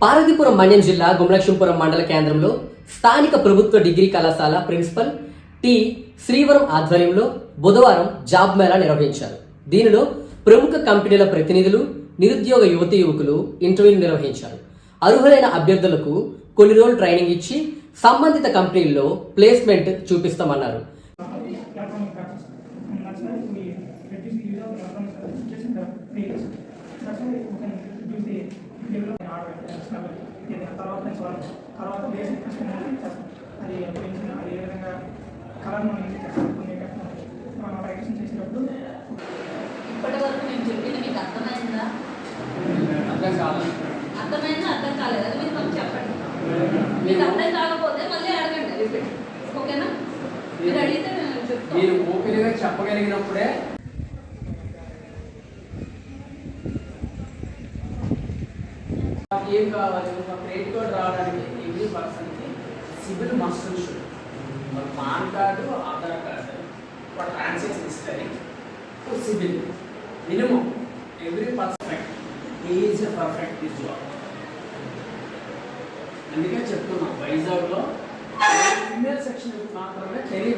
పార్వతీపురం మన్యం జిల్లా గుమలక్ష్మీపురం మండల కేంద్రంలో స్థానిక ప్రభుత్వ డిగ్రీ కళాశాల ప్రిన్సిపల్ టి శ్రీవరం ఆధ్వర్యంలో బుధవారం జాబ్ మేళా నిర్వహించారు. దీనిలో ప్రముఖ కంపెనీల ప్రతినిధులు, నిరుద్యోగ యువతీ యువకులు ఇంటర్వ్యూలు నిర్వహించారు. అర్హులైన అభ్యర్థులకు కొన్ని రోజులు ట్రైనింగ్ ఇచ్చి సంబంధిత కంపెనీల్లో ప్లేస్మెంట్ చూపిస్తామన్నారు. తర్వాత బేసిక్ అది పెంచిన అది ఏ విధంగా కలర్ను మనం ప్రాక్టీస్ చేసినప్పుడు ఇప్పటి వరకు మేము చెప్పింది మీకు అర్థమైందా? అర్థమైందా? అర్థం కాలేదు. అది మీరు కొంచెం చెప్పండి. మీకు అర్థం కాకపోతే మళ్ళీ అడగండి, రిపీట్. ఓకేనా? మీరు అడిగితే చెప్తాను. మీరు ఓపెన్గా చెప్పగలిగినప్పుడే ఏం కావాలి, ఒక క్రెడిట్ కార్డు రావడానికి ఎవ్రీ పర్సన్కి CIBIL must should, PAN card, Aadhaar card, ఒక transaction history, CIBIL minimum every perfect is perfect is job. అందుకే చెప్తున్నాం, వైజాగ్లో ఫీమేల్ సెక్షన్ మాత్రమే టెలి